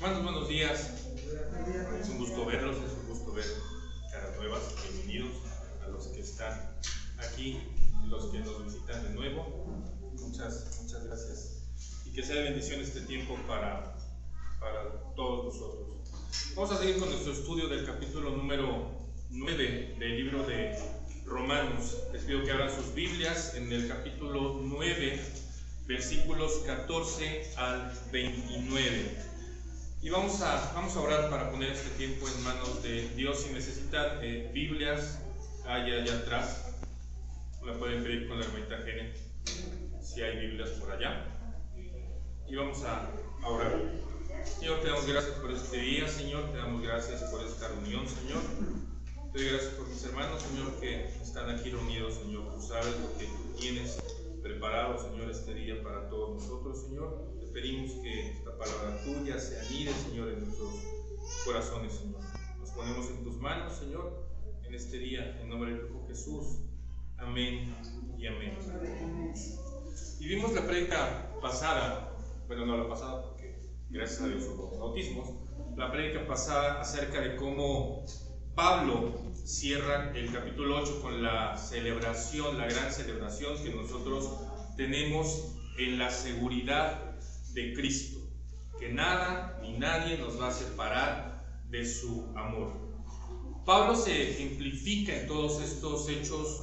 Hermanos, buenos días. Es un gusto verlos, es un gusto ver caras nuevas. Bienvenidos a los que están aquí y los que nos visitan de nuevo. Muchas gracias. Y que sea de bendición este tiempo para todos nosotros. Vamos a seguir con nuestro estudio del capítulo número 9 del libro de Romanos. Les pido que abran sus Biblias en el capítulo 9, versículos 14 al 29. Y vamos a orar para poner este tiempo en manos de Dios. Si necesitan Biblias, hay allá atrás. La pueden pedir con la hermanita Gene, si hay Biblias por allá. Y vamos a orar. Señor, te damos gracias por este día, Señor. Te damos gracias por esta reunión, Señor. Te doy gracias por mis hermanos, Señor, que están aquí reunidos, Señor. Tú sabes lo que tú tienes preparado, Señor, este día para todos nosotros, Señor. Te pedimos que esta palabra tuya se anide, Señor, en nuestros corazones, Señor. Nos ponemos en tus manos, Señor, en este día, en nombre del Hijo Jesús. Amén y amén. Y vimos la prédica pasada, bueno, no la pasada porque gracias a Dios hubo bautismos, la prédica pasada acerca de cómo Pablo cierra el capítulo 8 con la celebración, la gran celebración que nosotros tenemos en la seguridad de Cristo, que nada ni nadie nos va a separar de su amor. Pablo se ejemplifica en todos estos hechos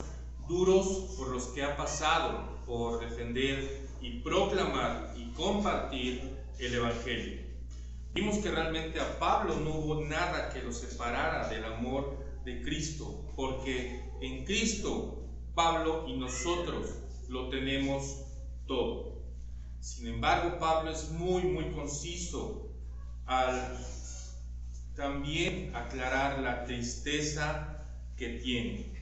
duros por los que ha pasado por defender y proclamar y compartir el Evangelio. Vimos que realmente a Pablo no hubo nada que lo separara del amor de Cristo, porque en Cristo, Pablo y nosotros lo tenemos todo. Sin embargo, Pablo es muy conciso al también aclarar la tristeza que tiene.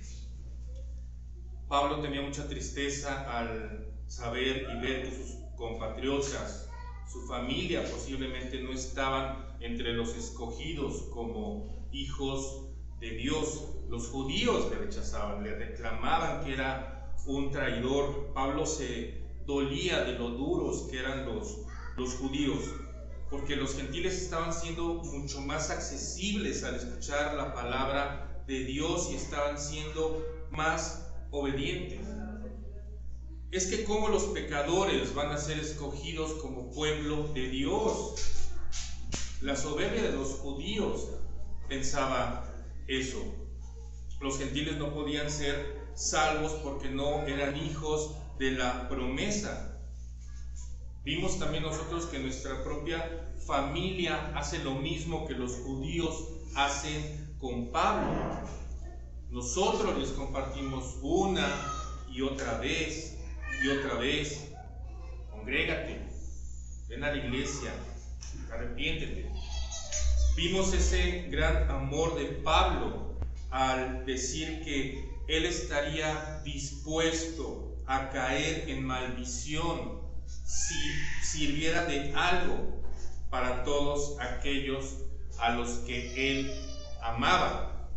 Pablo tenía mucha tristeza al saber y ver que sus compatriotas, su familia posiblemente no estaban entre los escogidos como hijos de Dios. Los judíos le rechazaban, le reclamaban que era un traidor. Pablo se dolía de lo duros que eran los judíos, porque los gentiles estaban siendo mucho más accesibles al escuchar la palabra de Dios y estaban siendo más obedientes. Es que cómo los pecadores van a ser escogidos como pueblo de Dios. La soberbia de los judíos pensaba eso. Los gentiles no podían ser salvos porque no eran hijos de la promesa. Vimos también nosotros que nuestra propia familia hace lo mismo que los judíos hacen con Pablo. Nosotros les compartimos una y otra vez, congrégate, ven a la iglesia, arrepiéntete. Vimos ese gran amor de Pablo al decir que él estaría dispuesto a caer en maldición si sirviera de algo para todos aquellos a los que él amaba,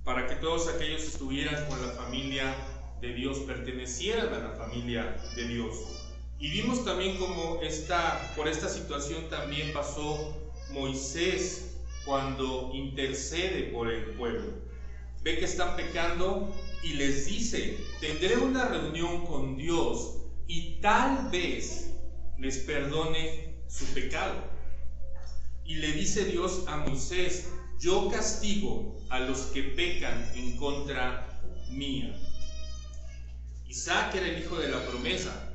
para que todos aquellos estuvieran con la familia de Dios, pertenecieran a la familia de Dios. Y vimos también cómo por esta situación también pasó Moisés cuando intercede por el pueblo. Ve que están pecando y les dice: tendré una reunión con Dios y tal vez les perdone su pecado. Y le dice Dios a Moisés: yo castigo a los que pecan en contra mía. Isaac era el hijo de la promesa.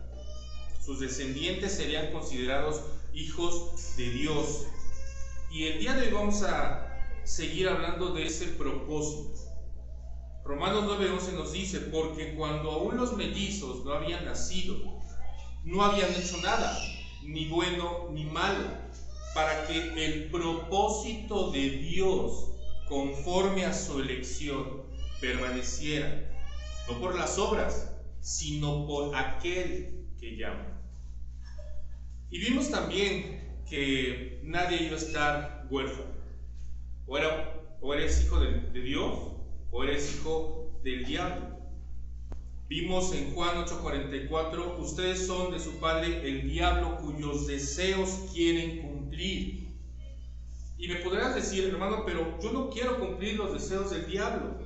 Sus descendientes serían considerados hijos de Dios. Y el día de hoy vamos a seguir hablando de ese propósito. Romanos 9:11 nos dice: porque cuando aún los mellizos no habían nacido, no habían hecho nada, ni bueno ni malo, para que el propósito de Dios, conforme a su elección, permaneciera, no por las obras, sino por aquel que llama. Y vimos también que nadie iba a estar huérfano. O eres hijo de Dios, o eres hijo del diablo. Vimos en Juan 8:44: ustedes son de su padre el diablo, cuyos deseos quieren cumplir cumplir. Y me podrás decir, hermano, pero yo no quiero cumplir los deseos del diablo.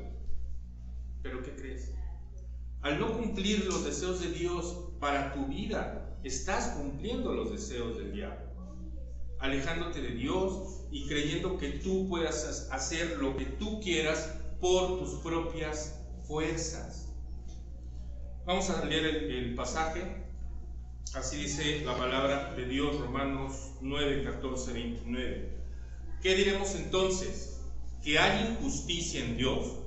¿Pero qué crees? Al no cumplir los deseos de Dios para tu vida, estás cumpliendo los deseos del diablo, alejándote de Dios y creyendo que tú puedas hacer lo que tú quieras por tus propias fuerzas. Vamos a leer el pasaje. Así dice la palabra de Dios, Romanos 9, 14, 29. ¿Qué diremos entonces? ¿Que hay injusticia en Dios?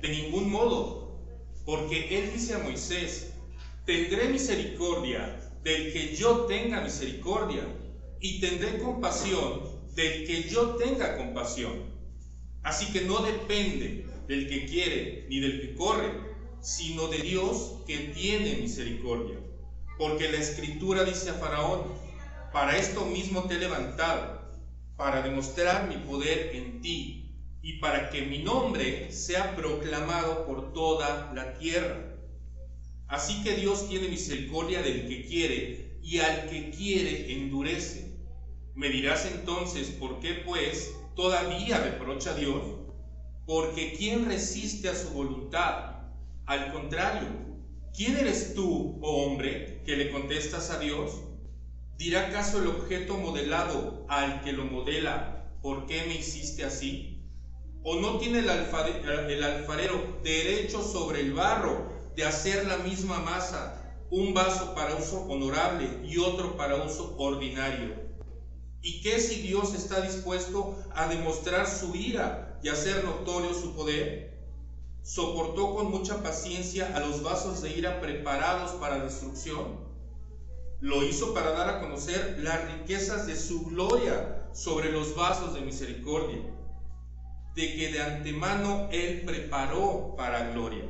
De ningún modo, porque Él dice a Moisés: tendré misericordia del que yo tenga misericordia, y tendré compasión del que yo tenga compasión. Así que no depende del que quiere ni del que corre, sino de Dios que tiene misericordia. Porque la Escritura dice a Faraón: para esto mismo te he levantado, para demostrar mi poder en ti, y para que mi nombre sea proclamado por toda la tierra. Así que Dios tiene misericordia del que quiere, y al que quiere endurece. Me dirás entonces, ¿por qué pues todavía reprocha a Dios? Porque ¿quién resiste a su voluntad? Al contrario, ¿quién eres tú, oh hombre, que le contestas a Dios? ¿Dirá acaso el objeto modelado al que lo modela: ¿por qué me hiciste así? ¿O no tiene el alfarero derecho sobre el barro de hacer la misma masa, un vaso para uso honorable y otro para uso ordinario? ¿Y qué si Dios está dispuesto a demostrar su ira y hacer notorio su poder? ¿Soportó con mucha paciencia a los vasos de ira preparados para destrucción? Lo hizo para dar a conocer las riquezas de su gloria sobre los vasos de misericordia, de que de antemano Él preparó para gloria.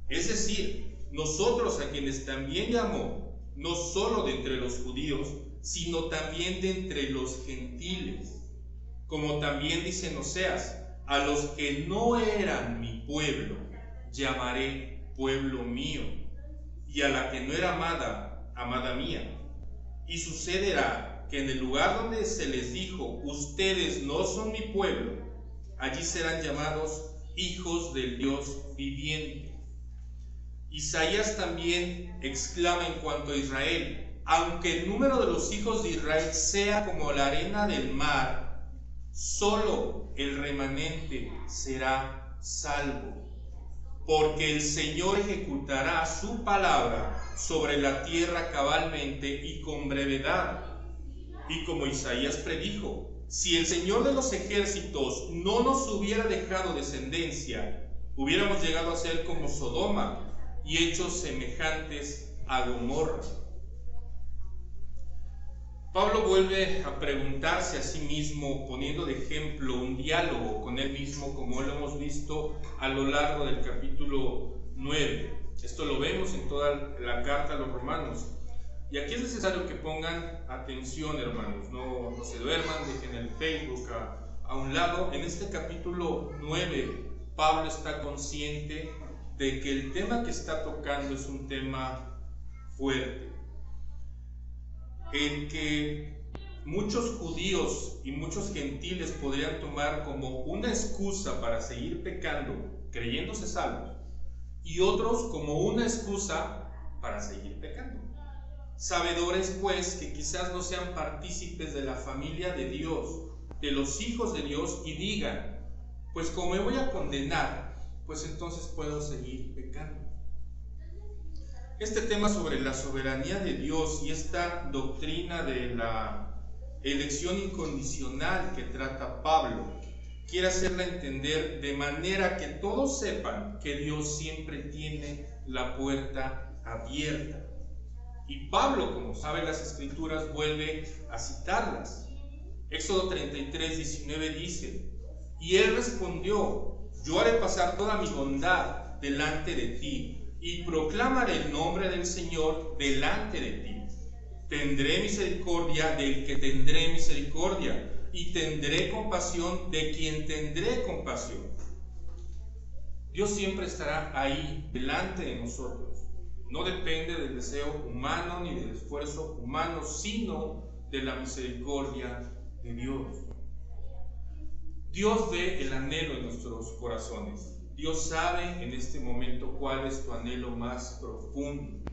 Es decir, nosotros, a quienes también llamó, no solo de entre los judíos, sino también de entre los gentiles. Como también dice en Oseas: a los que no eran mi pueblo, llamaré pueblo mío, y a la que no era amada, amada mía. Y sucederá que en el lugar donde se les dijo: ustedes no son mi pueblo, allí serán llamados hijos del Dios viviente. Isaías también exclama en cuanto a Israel: aunque el número de los hijos de Israel sea como la arena del mar, solo el remanente será salvo, porque el Señor ejecutará su palabra sobre la tierra cabalmente y con brevedad. Y como Isaías predijo: si el Señor de los ejércitos no nos hubiera dejado descendencia, hubiéramos llegado a ser como Sodoma y hechos semejantes a Gomorra. Pablo vuelve a preguntarse a sí mismo, poniendo de ejemplo un diálogo con él mismo, como lo hemos visto a lo largo del capítulo 9. Esto lo vemos en toda la carta a los romanos. Y aquí es necesario que pongan atención, hermanos, no se duerman, dejen el Facebook a un lado. En este capítulo 9, Pablo está consciente de que el tema que está tocando es un tema fuerte, el que muchos judíos y muchos gentiles podrían tomar como una excusa para seguir pecando, creyéndose salvos, y otros como una excusa para seguir pecando. Sabedores, pues, que quizás no sean partícipes de la familia de Dios, de los hijos de Dios, y digan: pues como me voy a condenar, pues entonces puedo seguir pecando. Este tema sobre la soberanía de Dios y esta doctrina de la elección incondicional que trata Pablo, quiere hacerla entender de manera que todos sepan que Dios siempre tiene la puerta abierta. Y Pablo, como sabe las Escrituras, vuelve a citarlas. Éxodo 33, 19 dice: y él respondió: yo haré pasar toda mi bondad delante de ti, y proclamaré el nombre del Señor delante de ti. Tendré misericordia del que tendré misericordia, y tendré compasión de quien tendré compasión. Dios siempre estará ahí delante de nosotros. No depende del deseo humano ni del esfuerzo humano, sino de la misericordia de de Dios. Dios ve el anhelo en nuestros corazones. Dios sabe en este momento cuál es tu anhelo más profundo.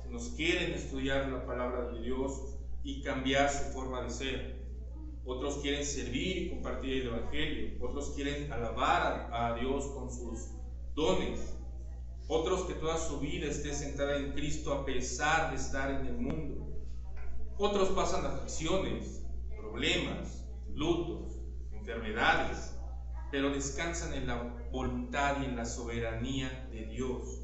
Nos quieren estudiar la palabra de Dios y cambiar su forma de ser. Otros quieren servir y compartir el evangelio. Otros quieren alabar a Dios con sus dones. Otros que toda su vida esté sentada en Cristo a pesar de estar en el mundo. Otros pasan aflicciones, problemas, lutos, enfermedades, pero descansan en la voluntad y en la soberanía de Dios.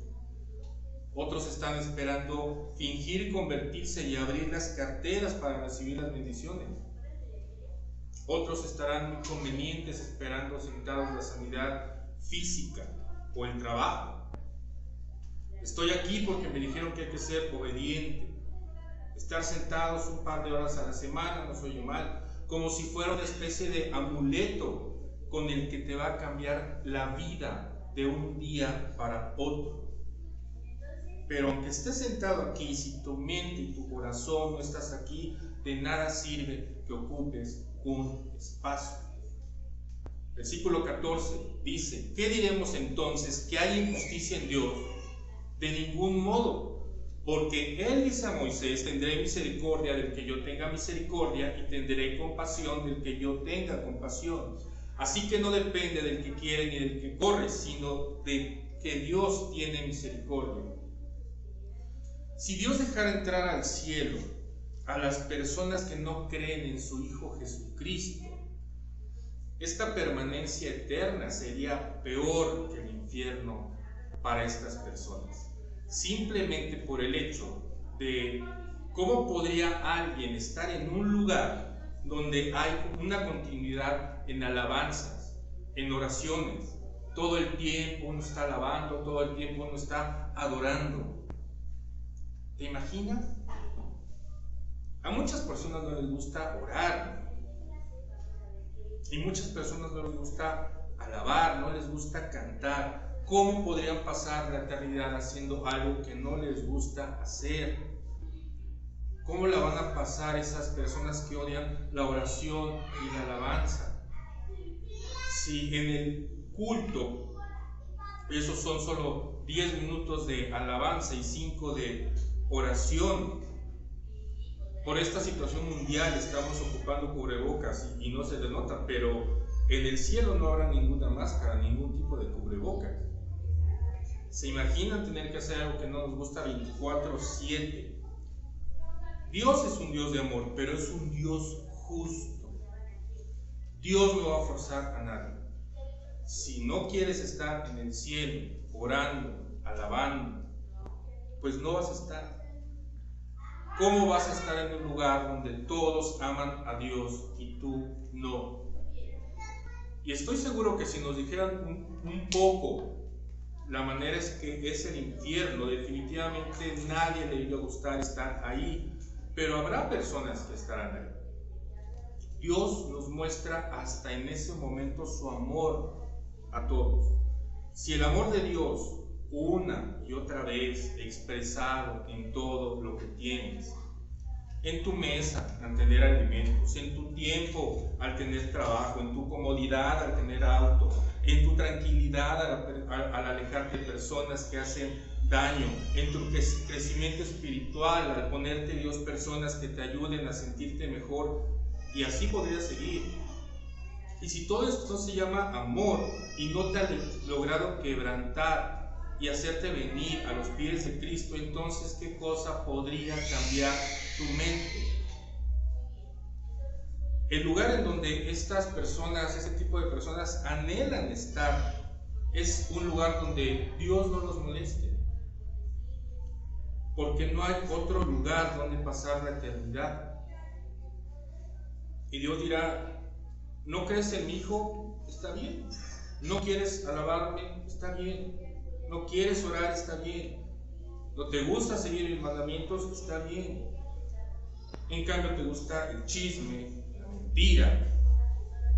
Otros están esperando fingir convertirse y abrir las carteras para recibir las bendiciones. Otros estarán muy convenientes esperando sentados la sanidad física o el trabajo. Estoy aquí porque me dijeron que hay que ser obediente. Estar sentados un par de horas a la semana no soy yo mal, como si fuera una especie de amuleto con el que te va a cambiar la vida de un día para otro. Pero aunque estés sentado aquí, si tu mente y tu corazón no estás aquí, de nada sirve que ocupes un espacio. Versículo 14 dice: ¿qué diremos entonces? ¿Que hay injusticia en Dios? De ningún modo, porque Él dice a Moisés: tendré misericordia del que yo tenga misericordia y tendré compasión del que yo tenga compasión. Así que no depende del que quiere ni del que corre, sino de que Dios tiene misericordia. Si Dios dejara entrar al cielo a las personas que no creen en su Hijo Jesucristo, esta permanencia eterna sería peor que el infierno para estas personas. Simplemente por el hecho de cómo podría alguien estar en un lugar donde hay una continuidad en alabanzas, en oraciones. Todo el tiempo uno está alabando, todo el tiempo uno está adorando. ¿Te imaginas? A muchas personas no les gusta orar. Y muchas personas no les gusta alabar, no les gusta cantar. ¿Cómo podrían pasar la eternidad haciendo algo que no les gusta hacer? ¿Cómo la van a pasar esas personas que odian la oración y la alabanza? Si en el culto esos son solo 10 minutos de alabanza y 5 de oración. Por esta situación mundial estamos ocupando cubrebocas y no se denota, pero en el cielo no habrá ninguna máscara, ningún tipo de cubrebocas. ¿Se imaginan tener que hacer algo que no nos gusta 24/7? Dios es un Dios de amor, pero es un Dios justo. Dios no va a forzar a nadie. Si no quieres estar en el cielo orando, alabando, pues no vas a estar. ¿Cómo vas a estar en un lugar donde todos aman a Dios y tú no? Y estoy seguro que si nos dijeran un poco la manera es que es el infierno, definitivamente nadie le iba a gustar estar ahí, pero habrá personas que estarán ahí. Dios nos muestra hasta en ese momento su amor a todos. Si el amor de Dios una y otra vez expresado en todo lo que tienes, en tu mesa al tener alimentos, en tu tiempo al tener trabajo, en tu comodidad al tener auto, en tu tranquilidad al alejarte de personas que hacen daño, en tu crecimiento espiritual al ponerte Dios personas que te ayuden a sentirte mejor, y así podrías seguir. Y si todo esto se llama amor y no te ha logrado quebrantar y hacerte venir a los pies de Cristo, entonces ¿qué cosa podría cambiar tu mente? El lugar en donde estas personas, ese tipo de personas anhelan estar, es un lugar donde Dios no los moleste, porque no hay otro lugar donde pasar la eternidad. Y Dios dirá: ¿no crees en mi Hijo? Está bien. ¿No quieres alabarme? Está bien. ¿No quieres orar? Está bien. ¿No te gusta seguir mis mandamientos? Está bien. En cambio te gusta el chisme, la mentira,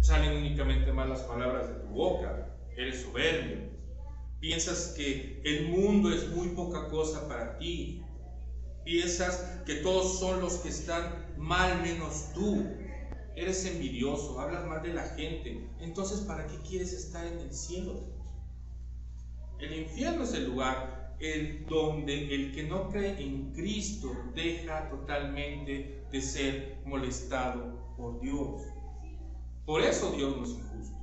salen únicamente malas palabras de tu boca, eres soberbio, piensas que el mundo es muy poca cosa para ti, piensas que todos son los que están mal menos tú. eres envidioso, hablas mal de la gente, entonces ¿para qué quieres estar en el cielo? El infierno es el lugar donde el que no cree en Cristo deja totalmente de ser molestado por Dios. Por eso Dios no es injusto.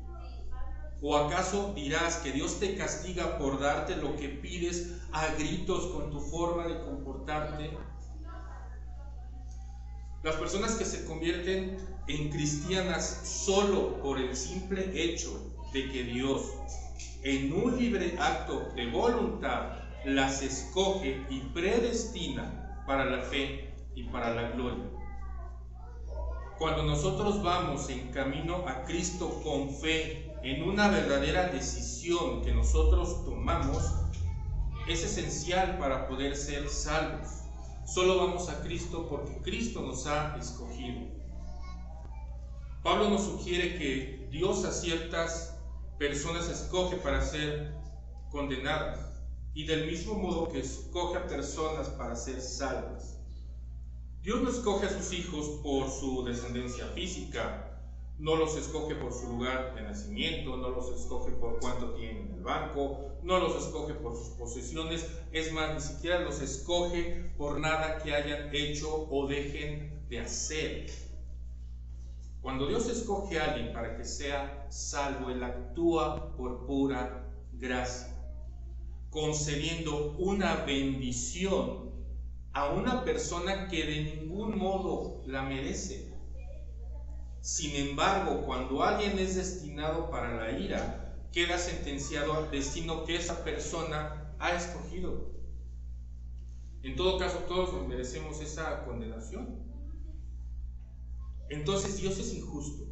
¿O acaso dirás que Dios te castiga por darte lo que pides a gritos con tu forma de comportarte? Las personas que se convierten en cristianas solo por el simple hecho de que Dios, en un libre acto de voluntad, las escoge y predestina para la fe y para la gloria. Cuando nosotros vamos en camino a Cristo con fe, en una verdadera decisión que nosotros tomamos, es esencial para poder ser salvos. Solo vamos a Cristo porque Cristo nos ha escogido. Pablo nos sugiere que Dios a ciertas personas escoge para ser condenadas, y del mismo modo que escoge a personas para ser salvas. Dios no escoge a sus hijos por su descendencia física, no los escoge por su lugar de nacimiento, no los escoge por cuánto tienen en el banco, no los escoge por sus posesiones, es más, ni siquiera los escoge por nada que hayan hecho o dejen de hacer. Cuando Dios escoge a alguien para que sea salvo, Él actúa por pura gracia, concediendo una bendición a una persona que de ningún modo la merece. Sin embargo, cuando alguien es destinado para la ira, queda sentenciado al destino que esa persona ha escogido. En todo caso, todos merecemos esa condenación. Entonces Dios es injusto.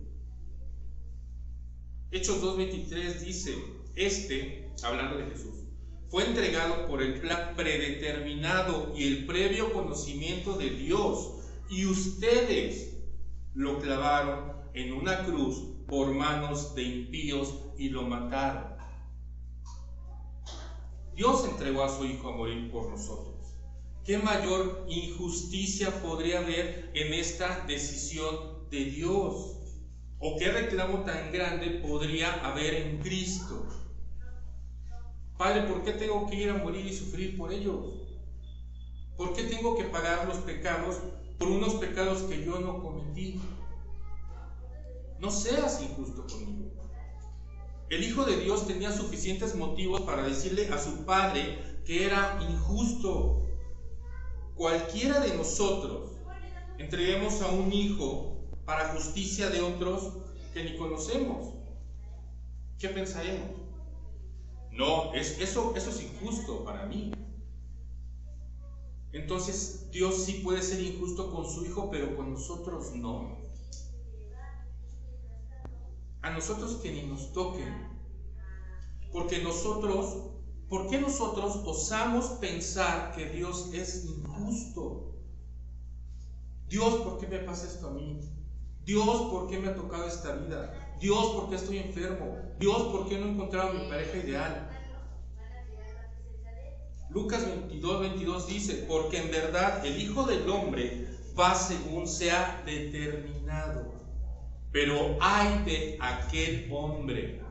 Hechos 2:23 dice, hablando de Jesús, fue entregado por el plan predeterminado y el previo conocimiento de Dios, y ustedes lo clavaron en una cruz por manos de impíos y lo mataron. Dios entregó a su Hijo a morir por nosotros. ¿Qué mayor injusticia podría haber en esta decisión de Dios? ¿O qué reclamo tan grande podría haber en Cristo? Padre, ¿por qué tengo que ir a morir y sufrir por ellos? ¿Por qué tengo que pagar los pecados por unos pecados que yo no cometí? No seas injusto conmigo. El Hijo de Dios tenía suficientes motivos para decirle a su Padre que era injusto. Cualquiera de nosotros entreguemos a un hijo para justicia de otros que ni conocemos. ¿Qué pensaremos? No, eso es injusto para mí. Entonces Dios sí puede ser injusto con su Hijo, pero con nosotros no. A nosotros que ni nos toquen. ¿Por qué nosotros osamos pensar que Dios es injusto? Dios, ¿por qué me pasa esto a mí? Dios, ¿por qué me ha tocado esta vida? Dios, ¿por qué estoy enfermo? Dios, ¿por qué no he encontrado mi pareja ideal? Lucas 22:22 dice, porque en verdad el Hijo del Hombre va según sea determinado, pero ay de aquel hombre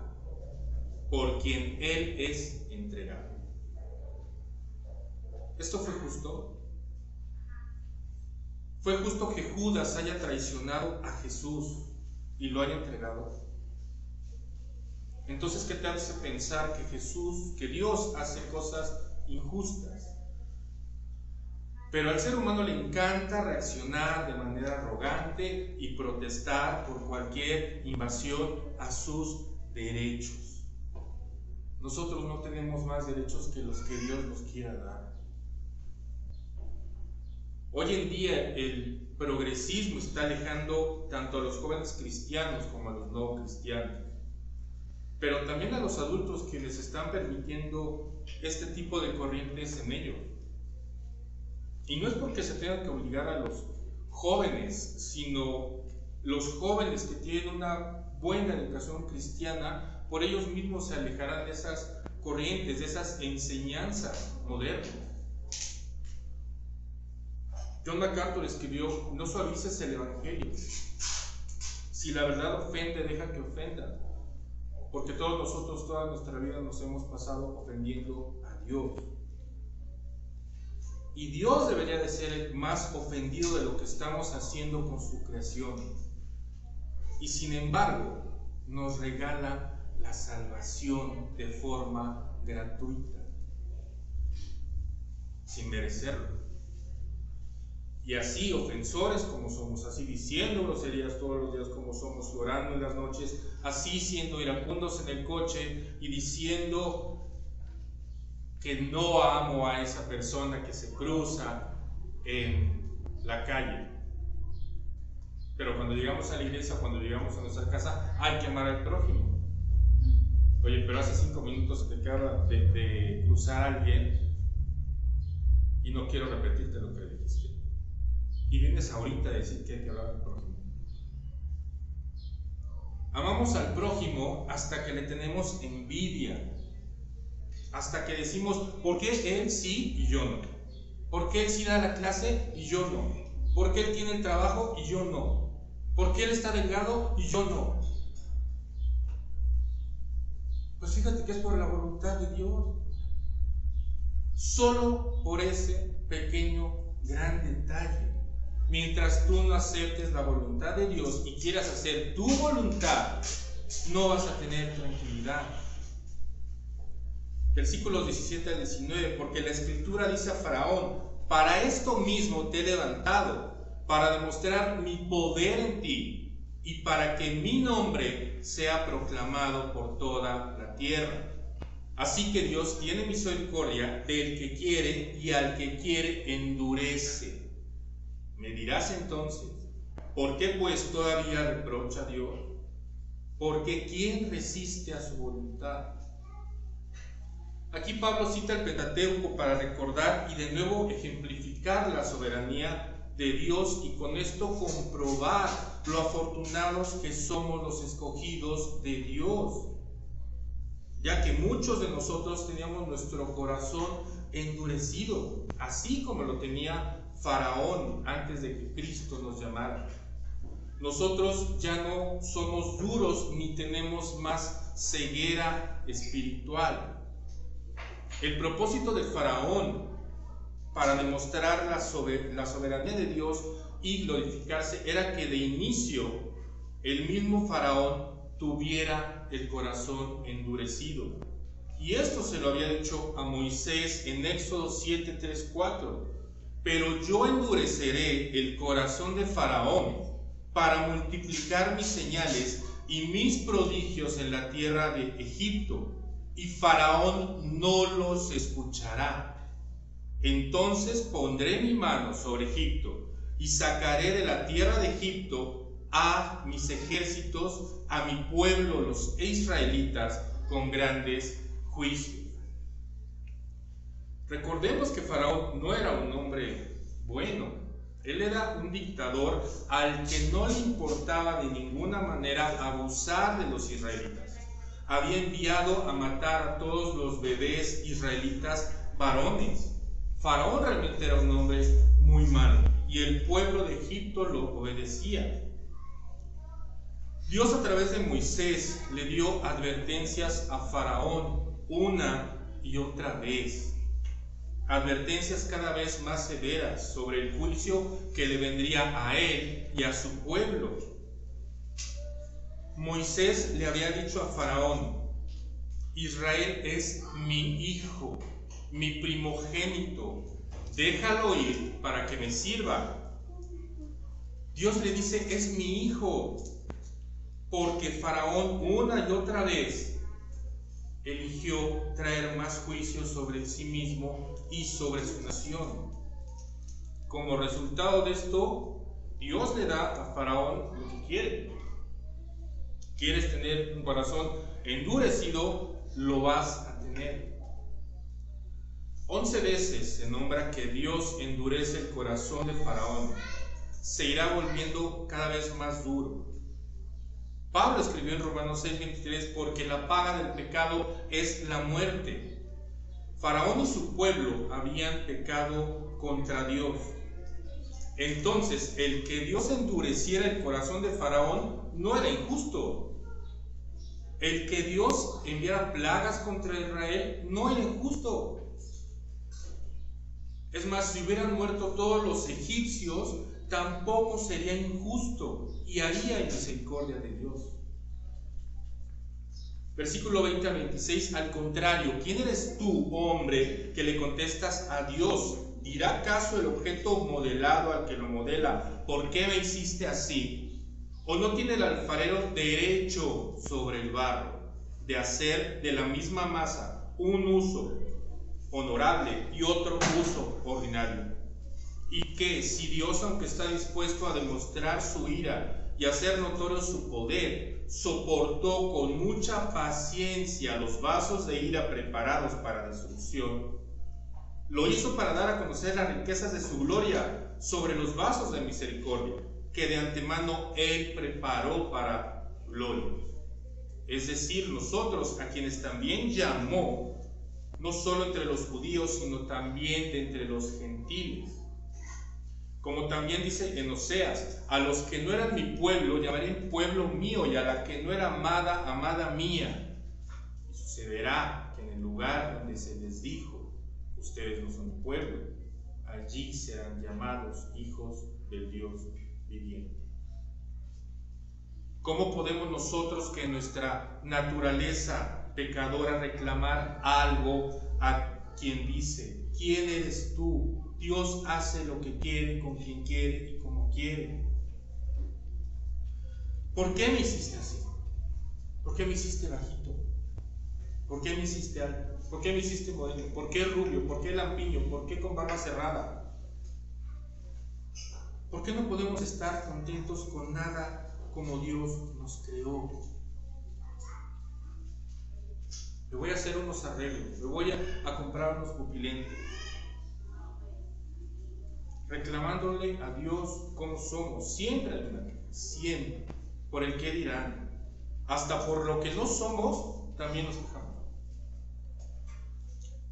por quien Él es entregado. ¿Esto fue justo? ¿Fue justo que Judas haya traicionado a Jesús y lo haya entregado? Entonces, ¿qué te hace pensar que Dios hace cosas injustas? Pero al ser humano le encanta reaccionar de manera arrogante y protestar por cualquier invasión a sus derechos. Nosotros no tenemos más derechos que los que Dios nos quiera dar. Hoy en día el progresismo está alejando tanto a los jóvenes cristianos como a los no cristianos, pero también a los adultos, quienes están permitiendo este tipo de corrientes en ellos. Y no es porque se tenga que obligar a los jóvenes, sino los jóvenes que tienen una buena educación cristiana, por ellos mismos se alejarán de esas corrientes, de esas enseñanzas modernas. John MacArthur escribió, no suavices el Evangelio. Si la verdad ofende, deja que ofenda. Porque todos nosotros, toda nuestra vida nos hemos pasado ofendiendo a Dios. Y Dios debería de ser el más ofendido de lo que estamos haciendo con su creación. Y sin embargo, nos regala la salvación de forma gratuita, sin merecerlo. Y así, ofensores como somos, así diciendo groserías todos los días como somos, llorando en las noches, así siendo iracundos en el coche y diciendo que no amo a esa persona que se cruza en la calle. Pero cuando llegamos a la iglesia, cuando llegamos a nuestra casa, hay que amar al prójimo. Oye, pero hace 5 minutos te acaba de cruzar a alguien y no quiero repetirte lo que le dijiste. Y vienes ahorita a decir que hay que hablar al prójimo. Amamos al prójimo hasta que le tenemos envidia. Hasta que decimos, ¿por qué él sí y yo no? ¿Por qué él sí da la clase y yo no? ¿Por qué él tiene el trabajo y yo no? ¿Por qué él está delgado y yo no? Pues fíjate que es por la voluntad de Dios. Solo por ese pequeño, gran detalle. Mientras tú no aceptes la voluntad de Dios y quieras hacer tu voluntad, no vas a tener tranquilidad. Versículos 17 al 19, porque la Escritura dice a Faraón, para esto mismo te he levantado, para demostrar mi poder en ti y para que mi nombre sea proclamado por toda la tierra. Así que Dios tiene misericordia del que quiere y al que quiere endurece. Me dirás entonces, ¿por qué pues todavía reprocha a Dios? Porque ¿quién resiste a su voluntad? Aquí Pablo cita el Pentateuco para recordar y de nuevo ejemplificar la soberanía de Dios y con esto comprobar lo afortunados que somos los escogidos de Dios, ya que muchos de nosotros teníamos nuestro corazón endurecido, así como lo tenía Faraón antes de que Cristo nos llamara. Nosotros ya no somos duros ni tenemos más ceguera espiritual. El propósito de Faraón para demostrar la soberanía de Dios y glorificarse era que de inicio el mismo Faraón tuviera el corazón endurecido. Y esto se lo había dicho a Moisés en Éxodo 7, 3, 4. Pero yo endureceré el corazón de Faraón para multiplicar mis señales y mis prodigios en la tierra de Egipto, y Faraón no los escuchará. Entonces pondré mi mano sobre Egipto y sacaré de la tierra de Egipto a mis ejércitos, a mi pueblo los israelitas, con grandes juicios. Recordemos que Faraón no era un hombre bueno. Él era un dictador al que no le importaba de ninguna manera abusar de los israelitas. Había enviado a matar a todos los bebés israelitas varones. Faraón realmente era un hombre muy malo y el pueblo de Egipto lo obedecía. Dios a través de Moisés le dio advertencias a Faraón una y otra vez. Advertencias cada vez más severas sobre el juicio que le vendría a él y a su pueblo. Moisés le había dicho a Faraón, Israel es mi hijo, mi primogénito, déjalo ir para que me sirva. Dios le dice, es mi hijo, porque Faraón una y otra vez eligió traer más juicio sobre sí mismo y sobre su nación. Como resultado de esto, Dios le da a Faraón lo que quiere. ¿Quieres tener un corazón endurecido? Lo vas a tener. 11 veces se nombra que Dios endurece el corazón de Faraón. Se irá volviendo cada vez más duro. Pablo escribió en Romanos 6:23, porque la paga del pecado es la muerte. Faraón y su pueblo habían pecado contra Dios. Entonces, el que Dios endureciera el corazón de Faraón no era injusto. El que Dios enviara plagas contra Israel no era injusto. Es más, si hubieran muerto todos los egipcios, tampoco sería injusto y haría misericordia de Dios. Versículo 20 al 26, al contrario, ¿quién eres tú, hombre, que le contestas a Dios? ¿Dirá acaso el objeto modelado al que lo modela, ¿por qué me hiciste así? ¿O no tiene el alfarero derecho sobre el barro de hacer de la misma masa un uso honorable y otro uso ordinario? Y que si Dios, aunque está dispuesto a demostrar su ira y hacer notorio su poder, soportó con mucha paciencia los vasos de ira preparados para destrucción, lo hizo para dar a conocer las riquezas de su gloria sobre los vasos de misericordia, que de antemano Él preparó para gloria. Es decir, nosotros, a quienes también llamó, no solo entre los judíos, sino también de entre los gentiles. Como también dice en Oseas, a los que no eran mi pueblo, llamaré pueblo mío, y a la que no era amada, amada mía. Y sucederá que en el lugar donde se les dijo, ustedes no son mi pueblo, allí serán llamados hijos del Dios viviente. ¿Cómo podemos nosotros, que en nuestra naturaleza pecadora, reclamar algo a quien dice, ¿quién eres tú? Dios hace lo que quiere, con quien quiere y como quiere. ¿Por qué me hiciste así? ¿Por qué me hiciste bajito? ¿Por qué me hiciste alto? ¿Por qué me hiciste moreno? ¿Por qué rubio? ¿Por qué lampiño? ¿Por qué con barba cerrada? ¿Por qué no podemos estar contentos con nada como Dios nos creó? Me voy a hacer unos arreglos, me voy a comprar unos pupilentes, reclamándole a Dios como somos. Siempre hay una queja, siempre, por el qué dirán. Hasta por lo que no somos, también nos quejamos.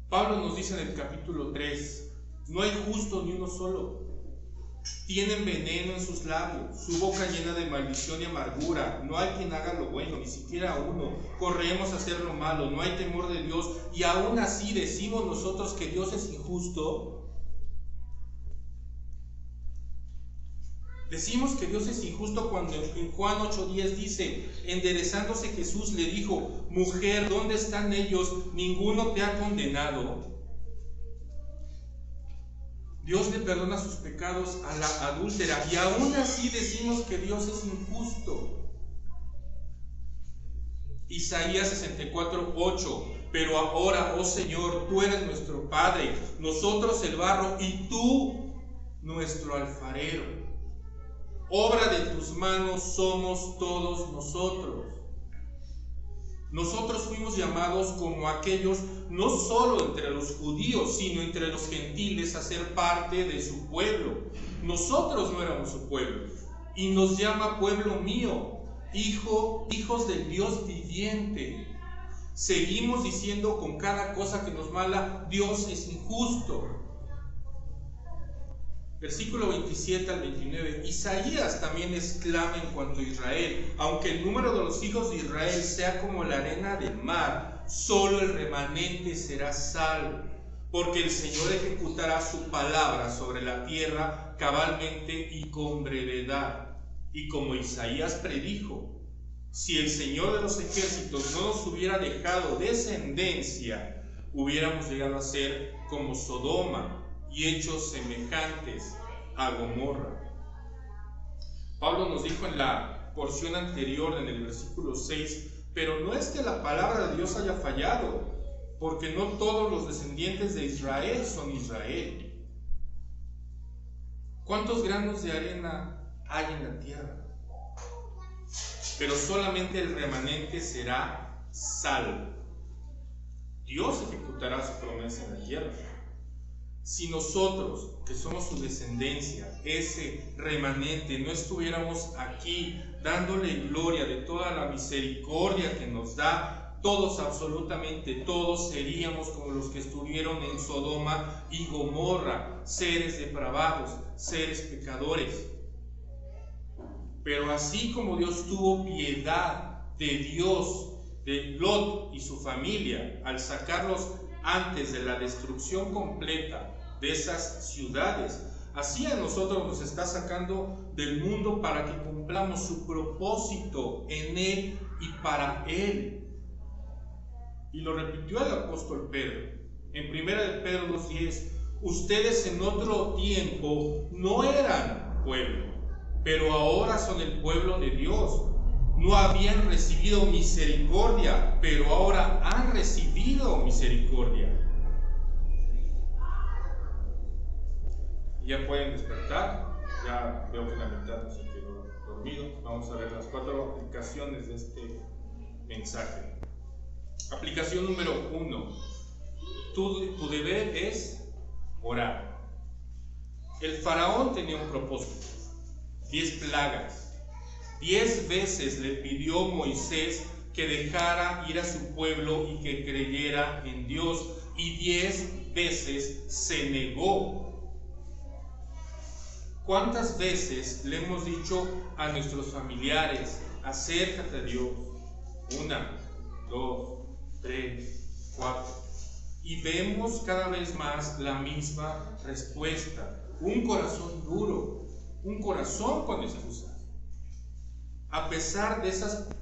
Pablo nos dice en el capítulo 3, no hay justo ni uno solo. Tienen veneno en sus labios, su boca llena de maldición y amargura. No hay quien haga lo bueno, ni siquiera uno. Corremos a hacer lo malo, no hay temor de Dios. Y aún así decimos nosotros que Dios es injusto. Decimos que Dios es injusto cuando en Juan 8:10 dice, enderezándose Jesús le dijo, mujer, ¿dónde están ellos? ¿Ninguno te ha condenado? Dios le perdona sus pecados a la adúltera y aún así decimos que Dios es injusto. Isaías 64:8, pero ahora, oh Señor, tú eres nuestro Padre, nosotros el barro y tú nuestro alfarero. Obra de tus manos somos todos nosotros. Nosotros fuimos llamados como aquellos, no solo entre los judíos, sino entre los gentiles, a ser parte de su pueblo. Nosotros no éramos su pueblo, y nos llama pueblo mío, hijos del Dios viviente. Seguimos diciendo con cada cosa que nos mala, Dios es injusto. Versículo 27 al 29, Isaías también exclama en cuanto a Israel, aunque el número de los hijos de Israel sea como la arena del mar, solo el remanente será salvo, porque el Señor ejecutará su palabra sobre la tierra cabalmente y con brevedad. Y como Isaías predijo, si el Señor de los ejércitos no nos hubiera dejado descendencia, hubiéramos llegado a ser como Sodoma y hechos semejantes a Gomorra. Pablo nos dijo en la porción anterior, en el versículo 6, pero no es que la palabra de Dios haya fallado, porque no todos los descendientes de Israel son Israel. ¿Cuántos granos de arena hay en la tierra? Pero solamente el remanente será salvo. Dios ejecutará su promesa en la tierra. Si nosotros, que somos su descendencia, ese remanente, no estuviéramos aquí dándole gloria de toda la misericordia que nos da todos, absolutamente todos, seríamos como los que estuvieron en Sodoma y Gomorra, seres depravados, seres pecadores. Pero así como Dios tuvo piedad de Lot y su familia al sacarlos antes de la destrucción completa de esas ciudades, así a nosotros nos está sacando del mundo para que cumplamos su propósito en Él y para Él. Y lo repitió el apóstol Pedro en 1 de Pedro 2:10: ustedes en otro tiempo no eran pueblo, pero ahora son el pueblo de Dios. No habían recibido misericordia, pero ahora han recibido misericordia. Ya pueden despertar. Ya veo que la mitad se quedó dormido. Vamos a ver las 4 aplicaciones de este mensaje. Aplicación número 1. Tu deber es orar. El faraón tenía un propósito: 10 plagas. 10 veces le pidió Moisés que dejara ir a su pueblo y que creyera en Dios, y 10 veces se negó. ¿Cuántas veces le hemos dicho a nuestros familiares: acércate a Dios? 1, 2, 3, 4. Y vemos cada vez más la misma respuesta: un corazón duro, un corazón con excusas. A pesar de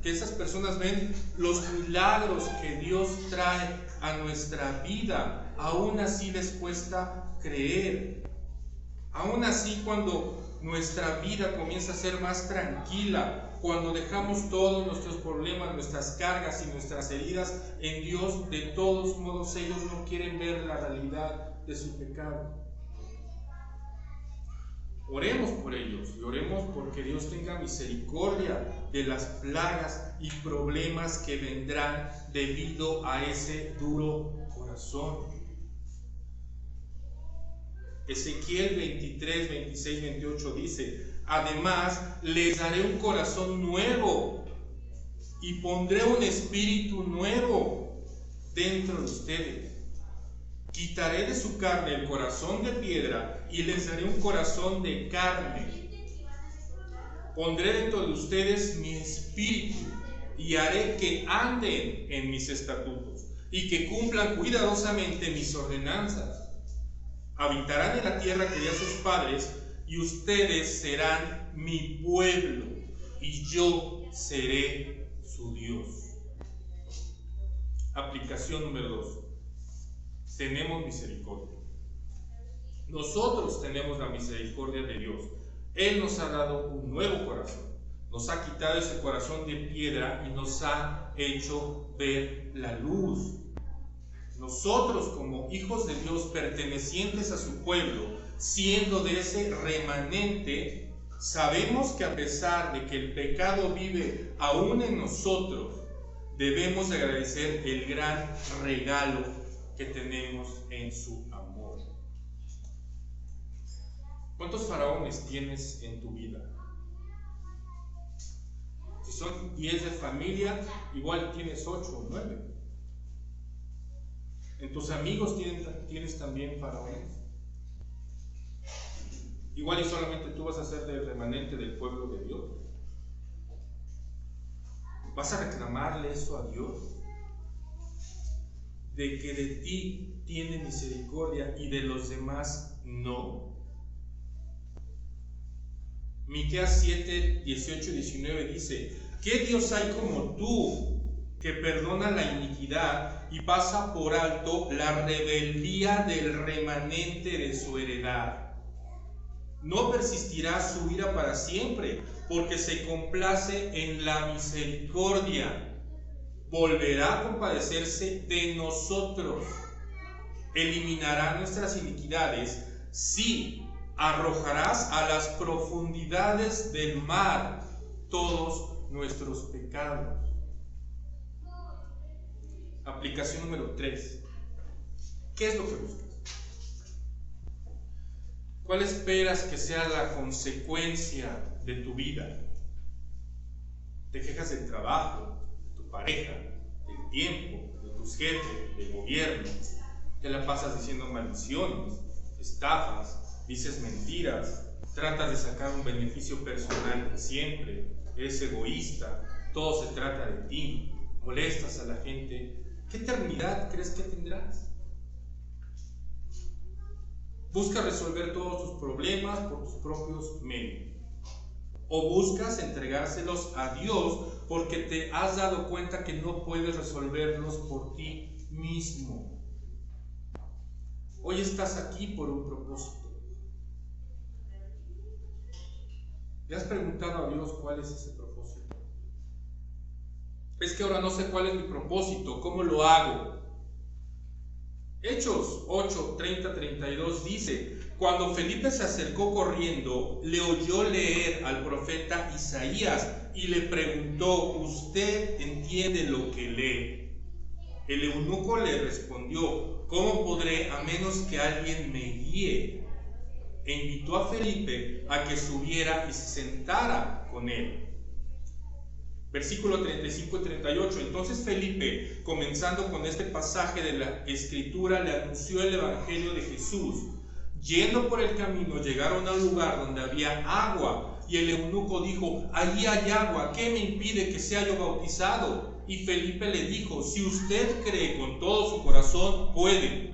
que esas personas ven los milagros que Dios trae a nuestra vida, aún así les cuesta creer. Aún así, cuando nuestra vida comienza a ser más tranquila, cuando dejamos todos nuestros problemas, nuestras cargas y nuestras heridas en Dios, de todos modos ellos no quieren ver la realidad de su pecado. Oremos por ellos y oremos porque Dios tenga misericordia de las plagas y problemas que vendrán debido a ese duro corazón. Ezequiel 23, 26, 28 dice: además les daré un corazón nuevo y pondré un espíritu nuevo dentro de ustedes. Quitaré de su carne el corazón de piedra y les daré un corazón de carne. Pondré dentro de ustedes mi espíritu y haré que anden en mis estatutos y que cumplan cuidadosamente mis ordenanzas. Habitarán en la tierra que di a sus padres y ustedes serán mi pueblo y yo seré su Dios. Aplicación número 2. Tenemos misericordia. Nosotros tenemos la misericordia de Dios. Él nos ha dado un nuevo corazón. Nos ha quitado ese corazón de piedra y nos ha hecho ver la luz. Nosotros, como hijos de Dios pertenecientes a su pueblo, siendo de ese remanente, sabemos que a pesar de que el pecado vive aún en nosotros, debemos agradecer el gran regalo que tenemos en su amor. ¿Cuántos faraones tienes en tu vida? Si son 10 de familia, igual tienes 8 o 9. ¿En tus amigos tienes también faraones? Igual y solamente tú vas a ser del remanente del pueblo de Dios. ¿Vas a reclamarle eso a Dios? De que de ti tiene misericordia y de los demás no. Miqueas 7, 18 y 19 dice: ¿qué Dios hay como tú, que perdona la iniquidad y pasa por alto la rebeldía del remanente de su heredad? No persistirá su ira para siempre, porque se complace en la misericordia. Volverá a compadecerse de nosotros. Eliminará nuestras iniquidades. Sí, arrojarás a las profundidades del mar todos nuestros pecados. Aplicación número 3. ¿Qué es lo que buscas? ¿Cuál esperas que sea la consecuencia de tu vida? ¿Te quejas del trabajo, de tu pareja, del tiempo, de tus jefes, del gobierno. Te la pasas diciendo maldiciones, estafas, dices mentiras, tratas de sacar un beneficio personal siempre, eres egoísta, todo se trata de ti, molestas a la gente. ¿Qué eternidad crees que tendrás? Busca resolver todos tus problemas por tus propios medios. O buscas entregárselos a Dios porque te has dado cuenta que no puedes resolverlos por ti mismo. Hoy estás aquí por un propósito. ¿Le has preguntado a Dios cuál es ese propósito? Es que ahora no sé cuál es mi propósito, ¿cómo lo hago? Hechos 8, 30, 32 dice: cuando Felipe se acercó corriendo, le oyó leer al profeta Isaías y le preguntó: ¿usted entiende lo que lee? El eunuco le respondió: ¿cómo podré a menos que alguien me guíe? E invitó a Felipe a que subiera y se sentara con él. Versículo 35 y 38. Entonces Felipe, comenzando con este pasaje de la Escritura, le anunció el Evangelio de Jesús. Yendo por el camino, llegaron a un lugar donde había agua, y el eunuco dijo: allí hay agua, ¿qué me impide que sea yo bautizado? Y Felipe le dijo: si usted cree con todo su corazón, puede.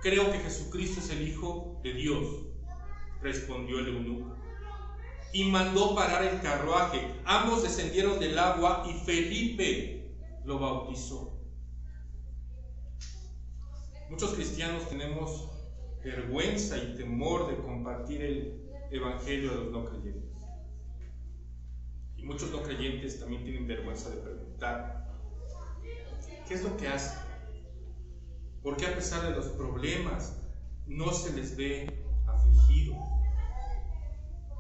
Creo que Jesucristo es el Hijo de Dios, respondió el eunuco. Y mandó parar el carruaje. Ambos descendieron del agua y Felipe lo bautizó. Muchos cristianos tenemos vergüenza y temor de compartir el evangelio a los no creyentes. Y muchos no creyentes también tienen vergüenza de preguntar: ¿qué es lo que hacen? ¿Por qué a pesar de los problemas no se les ve afligidos?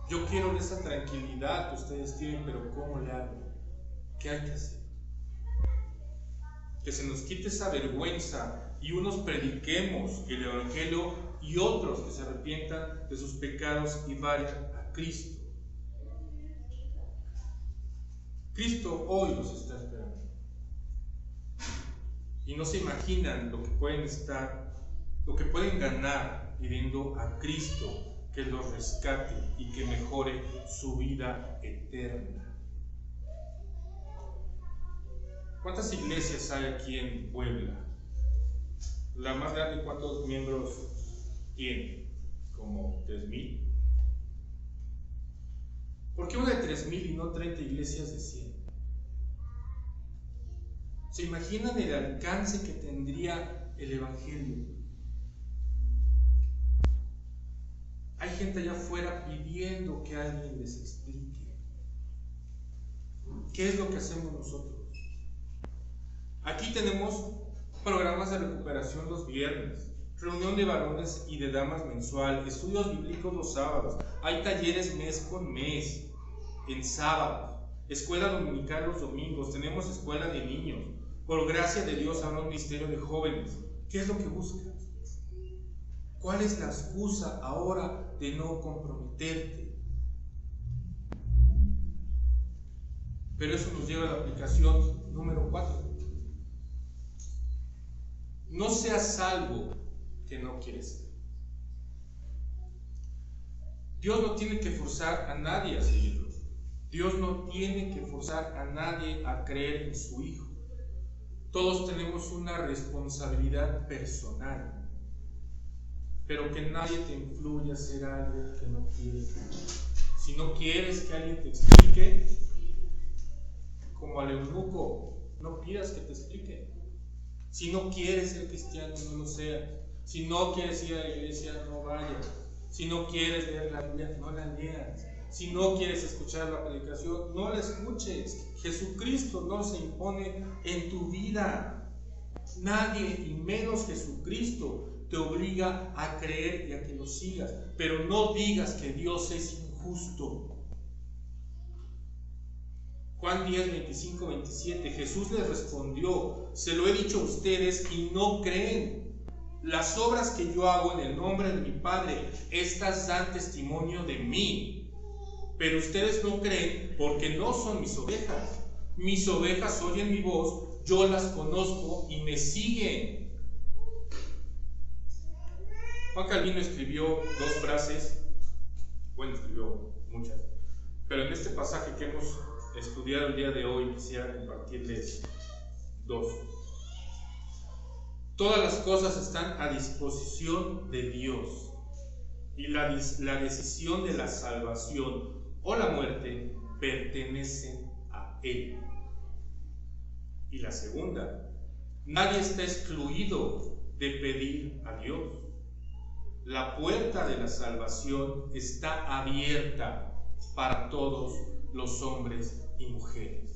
Yo quiero esa tranquilidad que ustedes tienen, pero ¿cómo le hago? ¿Qué hay que hacer? Que se nos quite esa vergüenza y unos prediquemos el evangelio y otros que se arrepientan de sus pecados y vayan a Cristo. Cristo hoy los está esperando. Y no se imaginan lo que pueden ganar pidiendo a Cristo que los rescate y que mejore su vida eterna. ¿Cuántas iglesias hay aquí en Puebla? La más grande, ¿cuántos miembros tiene? Como 3,000. ¿Por qué una de 3,000 y no 30 iglesias de 100? ¿Se imaginan el alcance que tendría el evangelio? Hay gente allá afuera pidiendo que alguien les explique. ¿Qué es lo que hacemos nosotros? Aquí tenemos programas de recuperación los viernes, reunión de varones y de damas mensual, estudios bíblicos los sábados, hay talleres mes con mes, en sábado, escuela dominical los domingos, tenemos escuela de niños, por gracia de Dios habrá un ministerio de jóvenes. ¿Qué es lo que buscas? ¿Cuál es la excusa ahora de no comprometerte? Pero eso nos lleva a la aplicación número 4. No seas salvo que no quieres ser. Dios no tiene que forzar a nadie a seguirlo. Dios no tiene que forzar a nadie a creer en su Hijo. Todos tenemos una responsabilidad personal. Pero que nadie te influya a hacer algo que no quieres. Si no quieres que alguien te explique, como al eunuco, no pidas que te explique. Si no quieres ser cristiano, no lo seas. Si no quieres ir a la iglesia, no vayas. Si no quieres leer la Biblia, no la leas. Si no quieres escuchar la predicación, no la escuches. Jesucristo no se impone en tu vida. Nadie, y menos Jesucristo, te obliga a creer y a que lo sigas. Pero no digas que Dios es injusto. Juan 10, 25, 27. Jesús les respondió: se lo he dicho a ustedes y no creen. Las obras que yo hago en el nombre de mi Padre, estas dan testimonio de mí. Pero ustedes no creen porque no son mis ovejas. Mis ovejas oyen mi voz, yo las conozco y me siguen. Juan Calvino escribió dos frases, bueno, escribió muchas, pero en este pasaje que hemos estudiado el día de hoy quisiera compartirles dos. Todas las cosas están a disposición de Dios y la decisión de la salvación o la muerte pertenecen a Él. Y la segunda, nadie está excluido de pedir a Dios. La puerta de la salvación está abierta para todos los hombres y mujeres.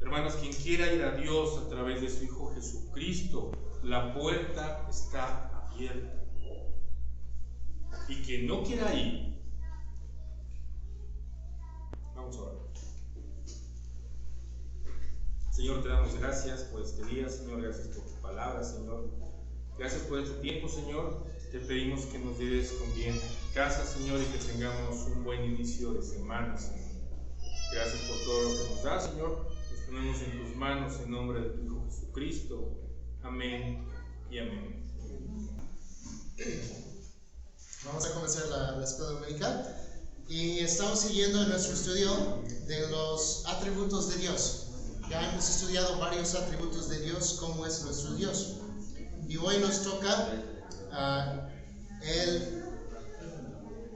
Hermanos, quien quiera ir a Dios a través de su Hijo Jesucristo, la puerta está abierta. Y quien no quiera ir, vamos a orar. Señor, te damos gracias por este día, Señor, gracias por tu palabra, Señor. Gracias por este tiempo, Señor. Te pedimos que nos lleves con bien a casa, Señor, y que tengamos un buen inicio de semana, Señor. Gracias por todo lo que nos das, Señor. Nos ponemos en tus manos en nombre de tu Hijo Jesucristo. Amén y amén. Vamos a comenzar la escuela dominical y estamos siguiendo en nuestro estudio de los atributos de Dios. Ya hemos estudiado varios atributos de Dios, cómo es nuestro Dios. Y hoy nos toca el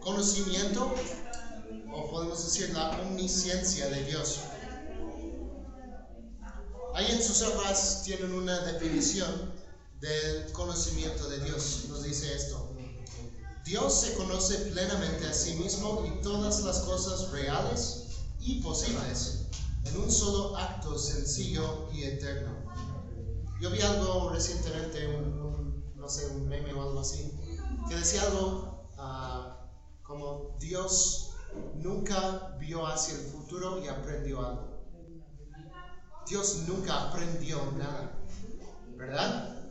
conocimiento, o podemos decir la omnisciencia de Dios. Ahí en sus hojas tienen una definición del conocimiento de Dios. Nos dice esto: Dios se conoce plenamente a sí mismo y todas las cosas reales y posibles en un solo acto sencillo y eterno. Yo vi algo recientemente, un meme o algo así, que decía algo como Dios nunca vio hacia el futuro y aprendió algo. Dios nunca aprendió nada, ¿verdad?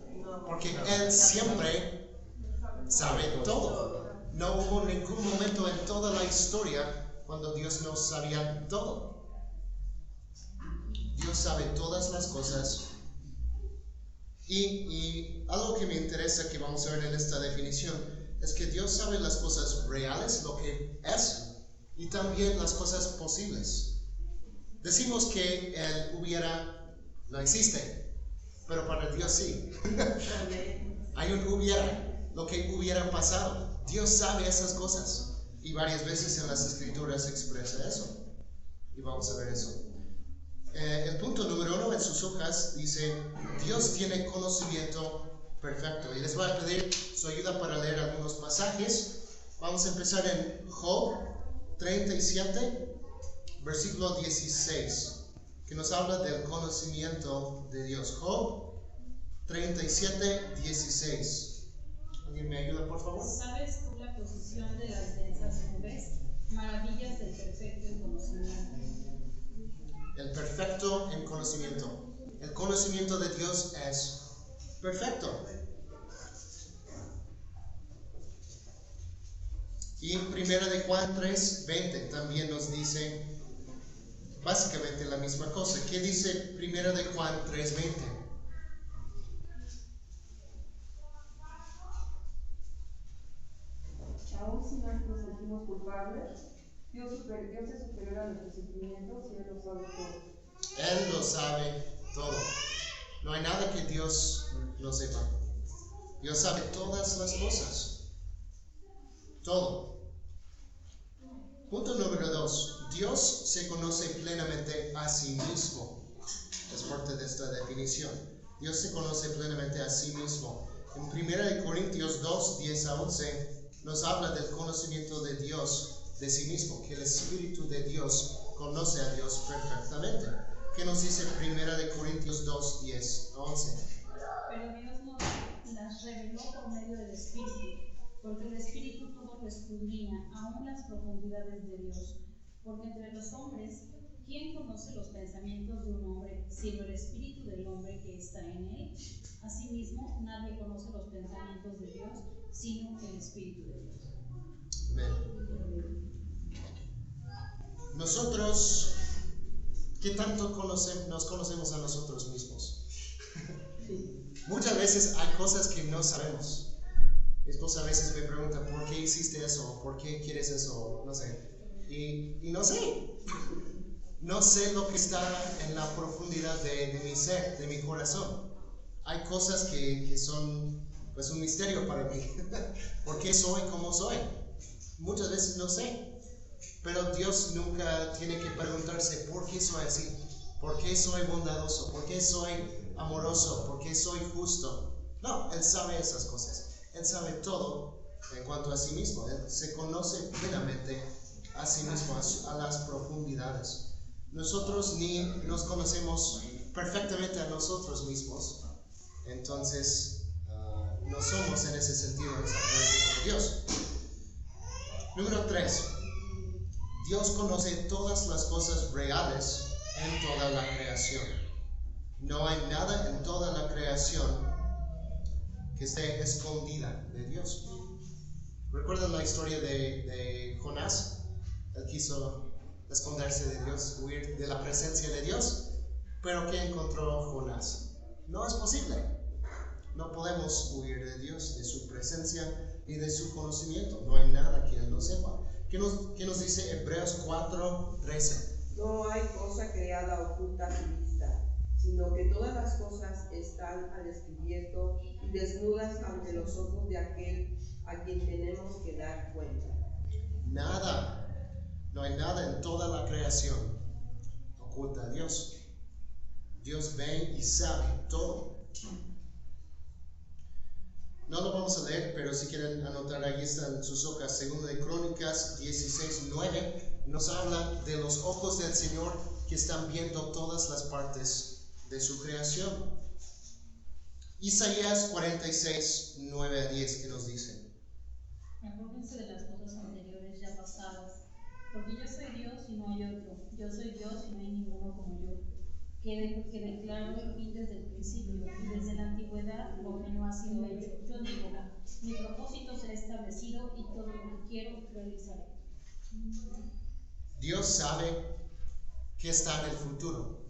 Porque Él siempre sabe todo. No hubo ningún momento en toda la historia cuando Dios no sabía todo. Dios sabe todas las cosas. Y algo que me interesa que vamos a ver en esta definición es que Dios sabe las cosas reales, lo que es, y también las cosas posibles. Decimos que el hubiera no existe, pero para Dios sí. Hay un hubiera, lo que hubiera pasado. Dios sabe esas cosas y varias veces en las Escrituras expresa eso. Y vamos a ver eso. El punto número 1 en sus hojas dice: Dios tiene conocimiento perfecto. Y les voy a pedir su ayuda para leer algunos pasajes. Vamos a empezar en Job 37, versículo 16, que nos habla del conocimiento de Dios. Job 37, 16. ¿Alguien me ayuda, por favor? ¿Sabes tú la posición de las densas nubes? Maravillas del perfecto en conocimiento. El perfecto en conocimiento. El conocimiento de Dios es perfecto. Y 1 de Juan 3:20 también nos dice básicamente la misma cosa. ¿Qué dice 1 de Juan 3:20? Aún si nos sentimos culpables, Dios es superior a nuestros sentimientos y Él lo sabe todo. Él lo sabe todo. No hay nada que Dios no sepa. Dios sabe todas las cosas. Todo. Punto número 2. Dios se conoce plenamente a sí mismo. Es parte de esta definición. Dios se conoce plenamente a sí mismo. En 1 Corintios 2, 10 a 11 nos habla del conocimiento de Dios de sí mismo, que el Espíritu de Dios conoce a Dios perfectamente. ¿Qué nos dice 1 Corintios 2, 10 a 11? Pero Dios nos las reveló por medio del Espíritu, porque el Espíritu todo lo escudriña, aún las profundidades de Dios. Porque entre los hombres, ¿quién conoce los pensamientos de un hombre, sino el Espíritu del hombre que está en él? Asimismo, nadie conoce los pensamientos de Dios, sino el Espíritu de Dios. Amén. Nosotros ¿Qué tanto nos conocemos a nosotros mismos? Muchas veces hay cosas que no sabemos. Mi esposa a veces me pregunta, ¿por qué hiciste eso? ¿Por qué quieres eso? No sé. Y no sé. No sé lo que está en la profundidad de mi ser, de mi corazón. Hay cosas que son pues un misterio para mí. ¿Por qué soy como soy? Muchas veces no sé. Pero Dios nunca tiene que preguntarse ¿por qué soy así? ¿Por qué soy bondadoso? ¿Por qué soy amoroso? ¿Por qué soy justo? No, Él sabe esas cosas. Él sabe todo en cuanto a sí mismo. Él se conoce plenamente a sí mismo, a las profundidades. Nosotros ni nos conocemos perfectamente a nosotros mismos. Entonces, no somos en ese sentido exactamente como Dios. Número 3. Dios conoce todas las cosas reales en toda la creación. No hay nada en toda la creación que esté escondida de Dios. ¿Recuerdan la historia de Jonás? Él quiso esconderse de Dios, huir de la presencia de Dios. Pero ¿qué encontró Jonás? No es posible. No podemos huir de Dios, de su presencia y de su conocimiento. No hay nada que Él no sepa. ¿Qué nos dice Hebreos 4:13? No hay cosa creada oculta a su vista, sino que todas las cosas están al descubierto y desnudas ante los ojos de aquel a quien tenemos que dar cuenta. Nada, no hay nada en toda la creación oculta a Dios. Dios ve y sabe todo. No lo vamos a leer, pero si quieren anotar, ahí están sus hojas. 2 de Crónicas 16:9 nos habla de los ojos del Señor que están viendo todas las partes de su creación. Isaías 46:9-10, que nos dice: Acuérdense de las cosas anteriores ya pasadas, porque yo soy Dios y no hay otro. Yo soy Dios y no hay ninguno como yo, que declaro el fin desde el principio y desde la antigüedad lo que no ha sido hecho. Yo digo, mi propósito será establecido y todo lo que quiero realizaré. Dios sabe que está en el futuro,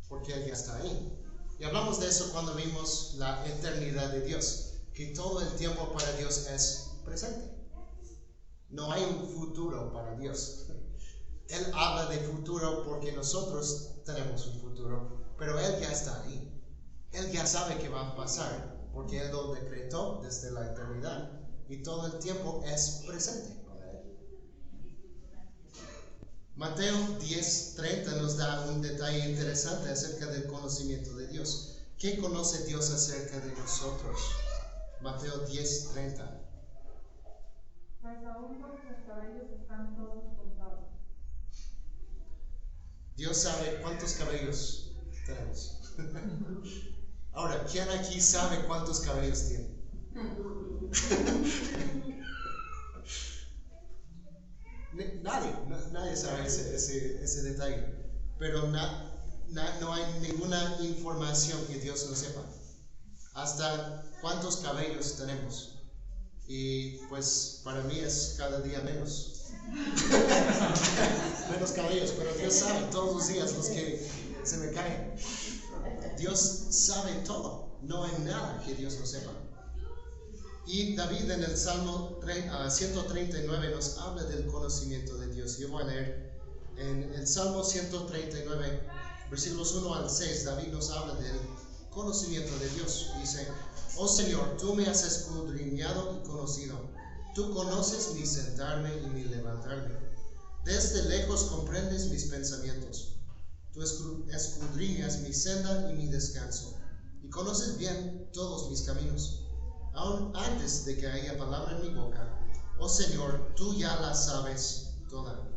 porque Él ya está ahí. Y hablamos de eso cuando vimos la eternidad de Dios, que todo el tiempo para Dios es presente. No hay un futuro para Dios. Él habla de futuro porque nosotros tenemos un futuro, pero Él ya está ahí. Él ya sabe que va a pasar, porque Él lo decretó desde la eternidad y todo el tiempo es presente para Él. Mateo 10:30 nos da un detalle interesante acerca del conocimiento de Dios. ¿Qué conoce Dios acerca de nosotros? Mateo 10:30. Mas aún vuestros cabellos están todos contados. Dios sabe cuántos cabellos tenemos. Ahora, ¿quién aquí sabe cuántos cabellos tiene? Nadie sabe ese detalle. Pero no hay ninguna información que Dios no sepa. Hasta cuántos cabellos tenemos. Y pues para mí es cada día menos. Menos cabellos, pero Dios sabe todos los días los que se me caen. Dios sabe todo. No hay nada que Dios no sepa. Y David en el Salmo 139 nos habla del conocimiento de Dios. Yo voy a leer en el Salmo 139, versículos 1-6. David nos habla del conocimiento de Dios. Dice: Oh Señor, tú me has escudriñado y conocido. Tú conoces mi sentarme y mi levantarme. Desde lejos comprendes mis pensamientos. Tú escudriñas mi senda y mi descanso, y conoces bien todos mis caminos. Aún antes de que haya palabra en mi boca, oh Señor, tú ya la sabes toda.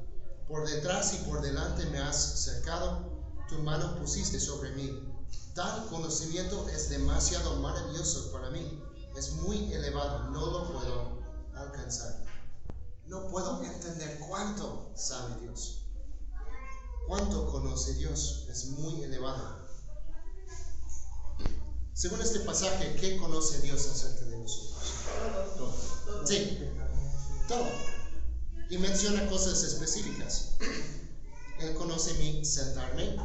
Por detrás y por delante me has cercado, tu mano pusiste sobre mí. Tal conocimiento es demasiado maravilloso para mí. Es muy elevado, no lo puedo alcanzar. No puedo entender cuánto sabe Dios. Cuánto conoce Dios. Es muy elevado. Según este pasaje, ¿qué conoce Dios acerca de nosotros? Todo. Sí, todo. Y menciona cosas específicas. Él conoce mi sentarme.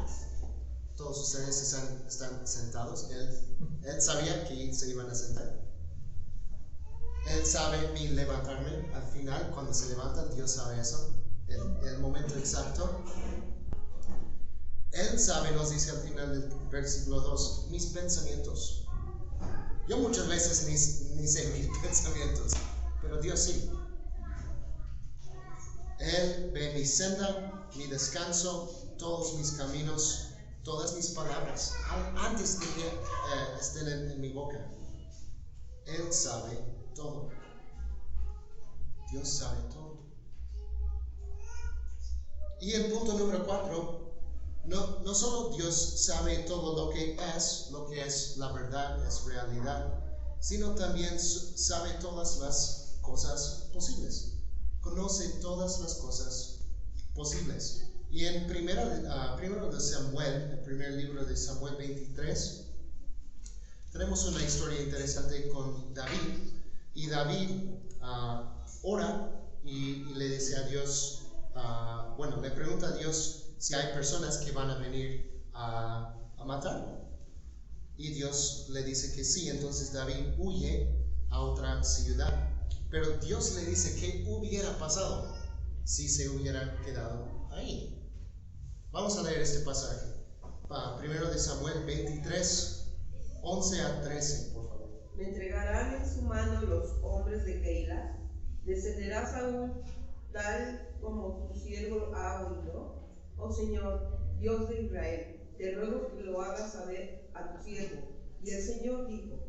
Todos ustedes están sentados. Él sabía que se iban a sentar. Él sabe mi levantarme. Al final, cuando se levantan, Dios sabe eso. El momento exacto. Él sabe, nos dice al final del versículo 2, mis pensamientos. Yo muchas veces ni sé mis pensamientos, pero Dios sí. Él ve mi senda, mi descanso, todos mis caminos, todas mis palabras, antes de que estén en mi boca. Él sabe todo. Dios sabe todo. Y el punto número 4, no solo Dios sabe todo lo que es la verdad, es realidad, sino también sabe todas las cosas posibles. Conoce todas las cosas posibles. Y en primero de Samuel, el primer libro de Samuel 23, tenemos una historia interesante con David. Y David ora y le dice a Dios, le pregunta a Dios si hay personas que van a venir a matarlo. Y Dios le dice que sí. Entonces David huye a otra ciudad. Pero Dios le dice qué hubiera pasado si se hubiera quedado ahí. Vamos a leer este pasaje. Primero de Samuel 23, 11 a 13, por favor. Me entregarán en su mano los hombres de Keila. ¿Descenderá Saúl tal como tu siervo ha oído? Oh Señor, Dios de Israel, te ruego que lo hagas saber a tu siervo. Y el Señor dijo,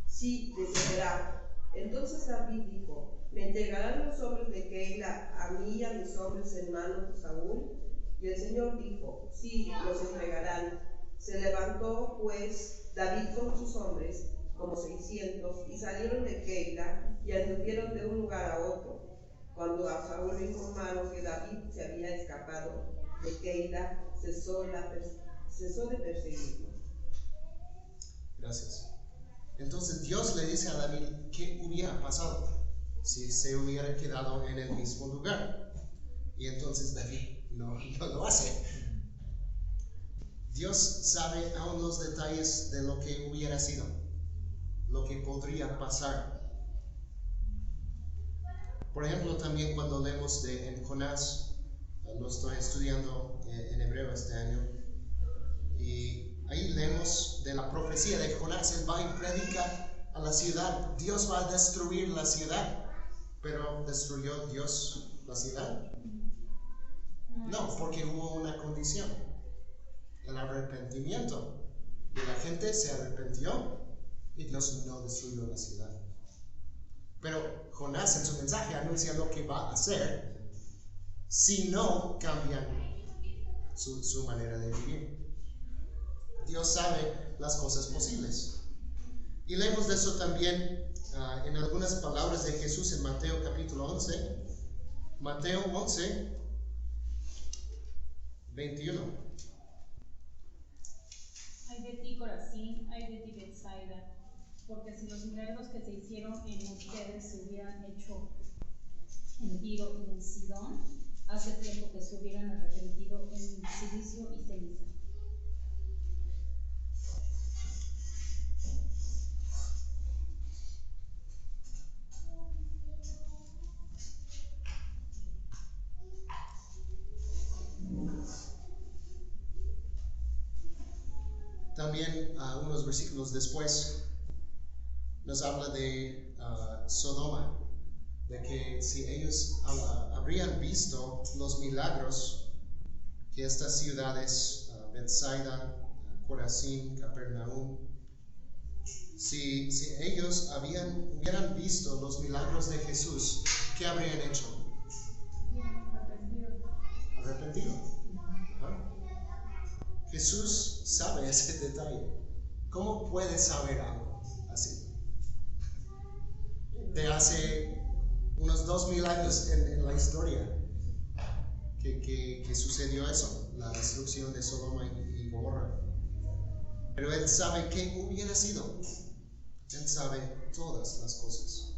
sí, descenderá. Entonces David dijo, ¿me entregarán los hombres de Keila a mí y a mis hombres en manos de Saúl? Y el Señor dijo, sí, los entregarán. Se levantó pues David con sus hombres, como 600, y salieron de Keila y anduvieron de un lugar a otro. Cuando a Saúl le informaron que David se había escapado de Keila, cesó de perseguirlo. Gracias. Entonces Dios le dice a David qué hubiera pasado si se hubiera quedado en el mismo lugar. Y entonces David no lo hace. Dios sabe aún los detalles de lo que hubiera sido, lo que podría pasar. Por ejemplo, también cuando leemos en Jonás, lo estoy estudiando en hebreo este año, y ahí leemos de la profecía de Jonás. Él va y predica a la ciudad. Dios va a destruir la ciudad. Pero ¿destruyó Dios la ciudad? No, porque hubo una condición: el arrepentimiento. Y la gente se arrepintió y Dios no destruyó la ciudad. Pero Jonás en su mensaje anuncia lo que va a hacer si no cambian su manera de vivir. Dios sabe las cosas posibles. Y leemos de eso también en algunas palabras de Jesús en Mateo capítulo 11. Mateo 11, 21. Ay de ti, Corazín, ay de ti, Betsaida, porque si los milagros que se hicieron en ustedes se hubieran hecho en Tiro y en Sidón, hace tiempo que se hubieran arrepentido en silicio y ceniza. También unos versículos después nos habla de Sodoma, de que si ellos habrían visto los milagros que estas ciudades, Betsaida, Corazín, Capernaum, si ellos hubieran visto los milagros de Jesús, ¿qué habrían hecho? Arrepentido. Jesús sabe ese detalle. ¿Cómo puede saber algo así? De hace unos 2000 años en la historia que sucedió eso, la destrucción de Sodoma y Gomorra. Pero Él sabe qué hubiera sido. Él sabe todas las cosas,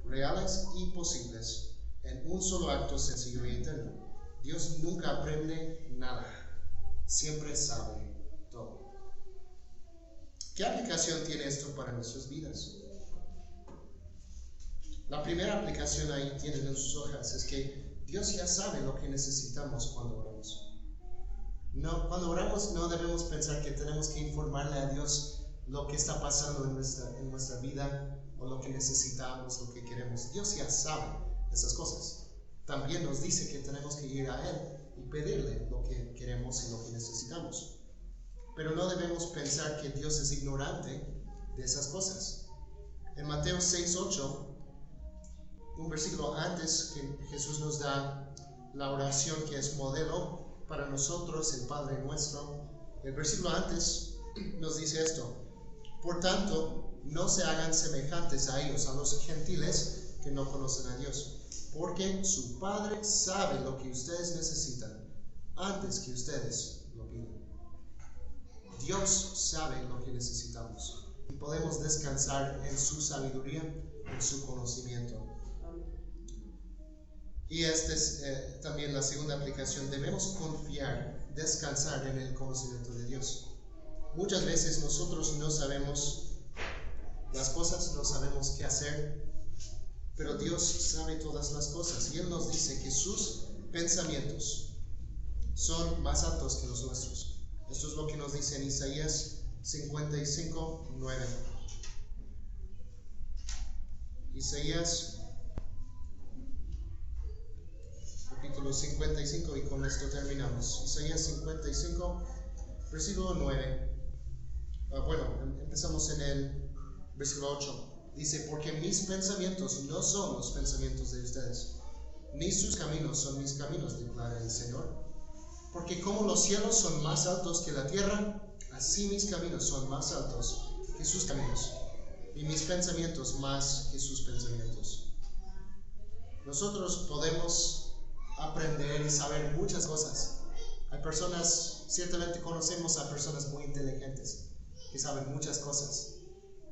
reales y posibles, en un solo acto sencillo y eterno. Dios nunca aprende nada, siempre sabe todo. ¿Qué aplicación tiene esto para nuestras vidas? La primera aplicación ahí tienen en sus hojas es que Dios ya sabe lo que necesitamos cuando oramos. Cuando oramos no debemos pensar que tenemos que informarle a Dios lo que está pasando en nuestra vida o lo que necesitamos, lo que queremos. Dios ya sabe esas cosas. También nos dice que tenemos que ir a Él y pedirle lo que queremos y lo que necesitamos. Pero no debemos pensar que Dios es ignorante de esas cosas. En Mateo 6:8, un versículo antes que Jesús nos da la oración que es modelo para nosotros, el Padre nuestro, el versículo antes nos dice esto: por tanto, no se hagan semejantes a ellos, a los gentiles que no conocen a Dios, porque su Padre sabe lo que ustedes necesitan antes que ustedes lo pidan. Dios sabe lo que necesitamos y podemos descansar en su sabiduría, en su conocimiento. Y esta es también la segunda aplicación. Debemos confiar, descansar en el conocimiento de Dios. Muchas veces nosotros no sabemos las cosas, no sabemos qué hacer, pero Dios sabe todas las cosas y Él nos dice que sus pensamientos son más altos que los nuestros. Esto es lo que nos dice en Isaías 55:9. Isaías capítulo 55, y con esto terminamos. Isaías 55, versículo 9. Empezamos en el versículo 8. Dice: porque mis pensamientos no son los pensamientos de ustedes, ni sus caminos son mis caminos, declara el Señor. Porque como los cielos son más altos que la tierra, así mis caminos son más altos que sus caminos, y mis pensamientos más que sus pensamientos. Nosotros podemos aprender y saber muchas cosas. Hay personas, ciertamente conocemos a personas muy inteligentes que saben muchas cosas,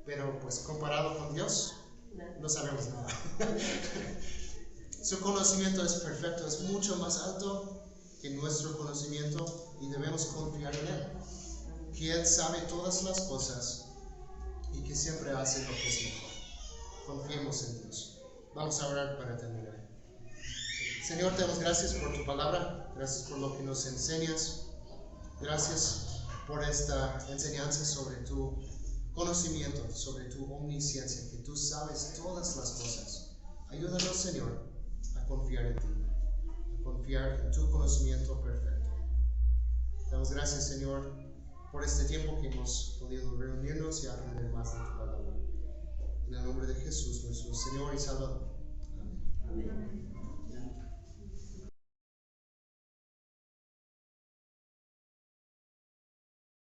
pero pues comparado con Dios no sabemos nada. Su conocimiento es perfecto, es mucho más alto que nuestro conocimiento, y debemos confiar en Él, que Él sabe todas las cosas y que siempre hace lo que es mejor. Confiemos en Dios. Vamos a orar para terminar. Señor, te damos gracias por tu palabra, gracias por lo que nos enseñas, gracias por esta enseñanza sobre tu conocimiento, sobre tu omnisciencia, que tú sabes todas las cosas. Ayúdanos, Señor, a confiar en ti, a confiar en tu conocimiento perfecto. Te damos gracias, Señor, por este tiempo que hemos podido reunirnos y aprender más de tu palabra. En el nombre de Jesús, nuestro Señor y Salvador. Amén. Amén.